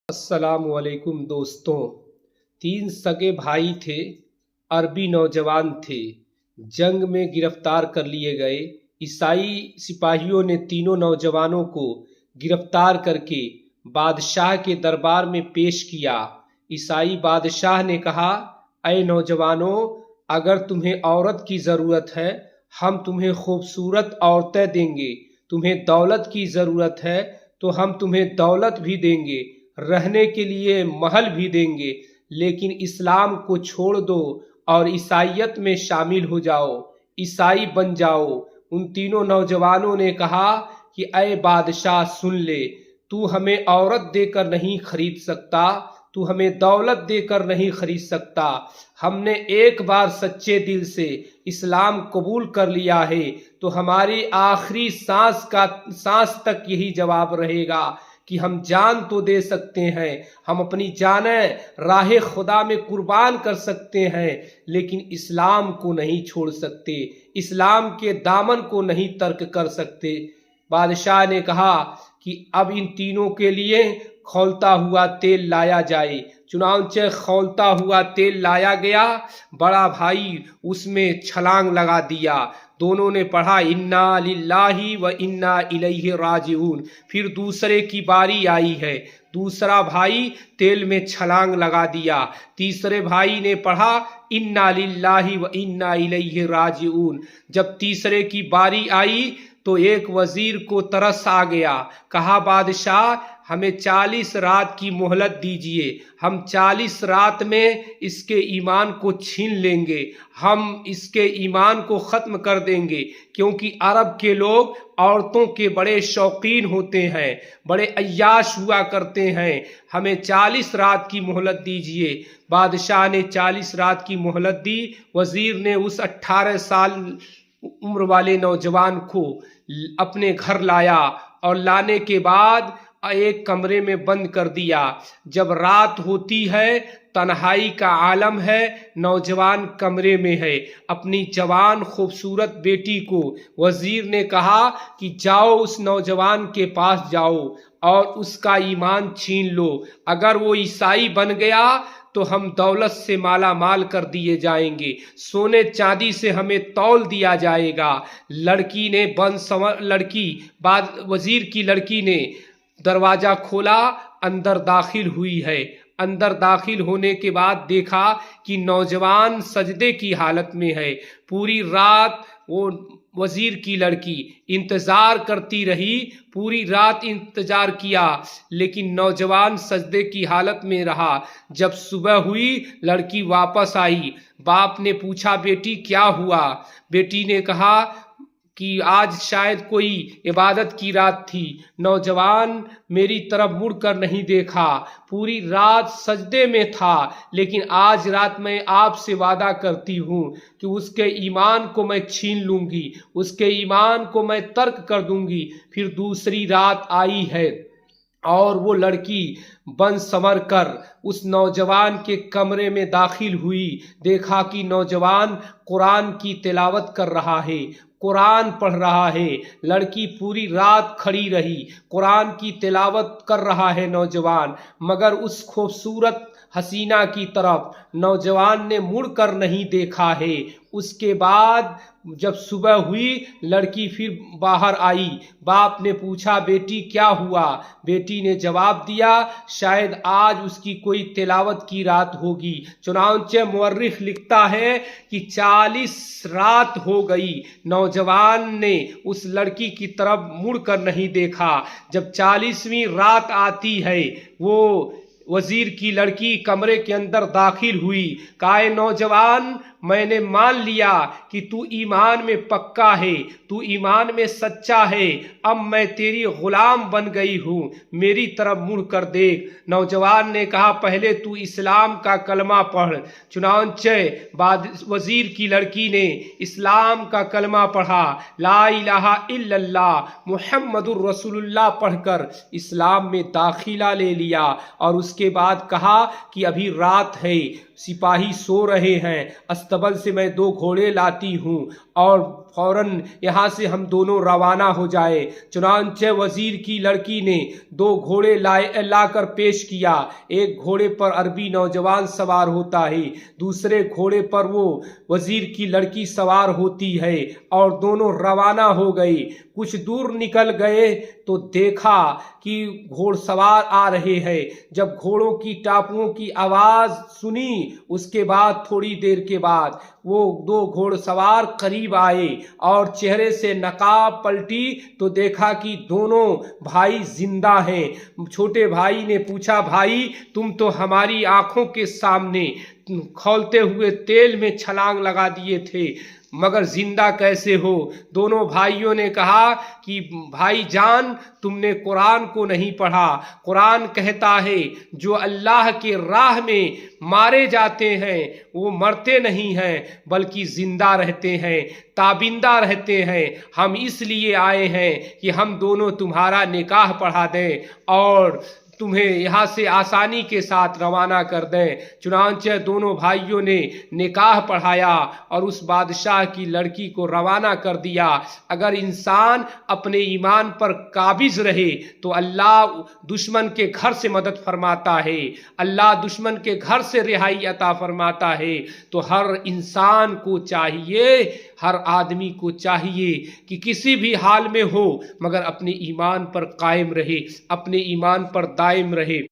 अस्सलाम वालेकुम दोस्तों। तीन सगे भाई थे, अरबी नौजवान थे, जंग में गिरफ्तार कर लिए गए। ईसाई सिपाहियों ने तीनों नौजवानों को गिरफ्तार करके बादशाह के दरबार में पेश किया। ईसाई बादशाह ने कहा, ऐ नौजवानों, अगर तुम्हें औरत की ज़रूरत है हम तुम्हें खूबसूरत औरतें देंगे, तुम्हें दौलत की ज़रूरत है तो हम तुम्हें दौलत भी देंगे, रहने के लिए महल भी देंगे, लेकिन इस्लाम को छोड़ दो और ईसाइयत में शामिल हो जाओ, ईसाई बन जाओ। उन तीनों नौजवानों ने कहा कि ऐ बादशाह सुन ले, तू हमें औरत देकर नहीं खरीद सकता, तू हमें दौलत देकर नहीं खरीद सकता। हमने एक बार सच्चे दिल से इस्लाम कबूल कर लिया है तो हमारी आखिरी सांस तक यही जवाब रहेगा कि हम जान तो दे सकते हैं, हम अपनी जानें राह खुदा में कुर्बान कर सकते हैं, लेकिन इस्लाम को नहीं छोड़ सकते, इस्लाम के दामन को नहीं तर्क कर सकते। बादशाह ने कहा कि अब इन तीनों के लिए खौलता हुआ तेल लाया जाए। चुनांचे खौलता हुआ तेल लाया गया। बड़ा भाई उसमें छलांग लगा दिया। दोनों ने पढ़ा इन्ना लिल्लाही व इन्ना इलैहि राजिऊन। फिर दूसरे की बारी आई है, दूसरा भाई तेल में छलांग लगा दिया। तीसरे भाई ने पढ़ा इन्ना लिल्लाही व इन्ना इलैहि राजिऊन। जब तीसरे की बारी आई तो एक वजीर को तरस आ गया। कहा, बादशाह हमें 40 रात की मोहलत दीजिए, हम 40 रात में इसके ईमान को छीन लेंगे, हम इसके ईमान को ख़त्म कर देंगे, क्योंकि अरब के लोग औरतों के बड़े शौकीन होते हैं, बड़े अय्याश हुआ करते हैं, हमें 40 रात की मोहलत दीजिए। बादशाह ने 40 रात की मोहलत दी। वजीर ने उस 18 साल उम्र वाले नौजवान को अपने घर लाया और लाने के बाद एक कमरे में बंद कर दिया। जब रात होती है, तन्हाई का आलम है, नौजवान कमरे में है, अपनी जवान खूबसूरत बेटी को वजीर ने कहा कि जाओ उस नौजवान के पास जाओ और उसका ईमान छीन लो, अगर वो ईसाई बन गया तो हम दौलत से माला माल कर दिए जाएंगे, सोने चांदी से हमें तौल दिया जाएगा। लड़की ने वजीर की लड़की ने दरवाजा खोला, अंदर दाखिल हुई है। अंदर दाखिल होने के बाद देखा कि नौजवान सजदे की हालत में है। पूरी रात वो वजीर की लड़की इंतजार करती रही, पूरी रात इंतजार किया, लेकिन नौजवान सजदे की हालत में रहा। जब सुबह हुई, लड़की वापस आई। बाप ने पूछा, बेटी क्या हुआ? बेटी ने कहा कि आज शायद कोई इबादत की रात थी, नौजवान मेरी तरफ मुड़कर नहीं देखा, पूरी रात सजदे में था, लेकिन आज रात मैं आपसे वादा करती हूँ कि उसके ईमान को मैं छीन लूँगी, उसके ईमान को मैं तर्क कर दूँगी। फिर दूसरी रात आई है और वो लड़की बन संवर कर उस नौजवान के कमरे में दाखिल हुई। देखा कि नौजवान कुरान की तिलावत कर रहा है, कुरान पढ़ रहा है। लड़की पूरी रात खड़ी रही, कुरान की तिलावत कर रहा है नौजवान, मगर उस खूबसूरत हसीना की तरफ नौजवान ने मुड़कर नहीं देखा है। उसके बाद जब सुबह हुई, लड़की फिर बाहर आई। बाप ने पूछा, बेटी क्या हुआ? बेटी ने जवाब दिया, शायद आज उसकी कोई तिलावत की रात होगी। चुनांचे मुअर्रिख लिखता है कि 40 रात हो गई, नौजवान ने उस लड़की की तरफ मुड़कर नहीं देखा। जब 40वीं रात आती है, वो वजीर की लड़की कमरे के अंदर दाखिल हुई। कहा, नौजवान मैंने मान लिया कि तू ईमान में पक्का है, तू ईमान में सच्चा है, अब मैं तेरी गुलाम बन गई हूँ, मेरी तरफ मुड़ कर देख। नौजवान ने कहा, पहले तू इस्लाम का कलमा पढ़। चुनांचे बाद वजीर की लड़की ने इस्लाम का कलमा पढ़ा, ला इलाहा इल्लल्लाह मुहम्मदुर रसूलुल्लाह पढ़कर इस्लाम में दाखिला ले लिया। और उसके बाद कहा कि अभी रात है, सिपाही सो रहे हैं, अस्तबल से मैं 2 घोड़े लाती हूँ और फौरन यहाँ से हम दोनों रवाना हो जाए। चुनांचे वजीर की लड़की ने 2 घोड़े लाकर पेश किया। एक घोड़े पर अरबी नौजवान सवार होता है, दूसरे घोड़े पर वो वजीर की लड़की सवार होती है और दोनों रवाना हो गए। कुछ दूर निकल गए तो देखा कि घोड़सवार आ रहे हैं। जब घोड़ों की टापुओं की आवाज सुनी, उसके बाद थोड़ी देर के बाद वो 2 घोड़सवार करीब आए और चेहरे से नकाब पलटी तो देखा कि दोनों भाई जिंदा हैं। छोटे भाई ने पूछा, भाई तुम तो हमारी आंखों के सामने खौलते हुए तेल में छलांग लगा दिए थे, मगर जिंदा कैसे हो? दोनों भाइयों ने कहा कि भाई जान, तुमने कुरान को नहीं पढ़ा। कुरान कहता है जो अल्लाह के राह में मारे जाते हैं वो मरते नहीं हैं बल्कि जिंदा रहते हैं, ताबिंदा रहते हैं। हम इसलिए आए हैं कि हम दोनों तुम्हारा निकाह पढ़ा दें और तुम्हें यहाँ से आसानी के साथ रवाना कर दें। चुनांचे दोनों भाइयों ने निकाह पढ़ाया और उस बादशाह की लड़की को रवाना कर दिया। अगर इंसान अपने ईमान पर काबिज रहे तो अल्लाह दुश्मन के घर से मदद फरमाता है, अल्लाह दुश्मन के घर से रिहाई अता फरमाता है। तो हर इंसान को चाहिए, हर आदमी को चाहिए कि किसी भी हाल में हो मगर अपने ईमान पर कायम रहे, अपने ईमान पर दायम रहे।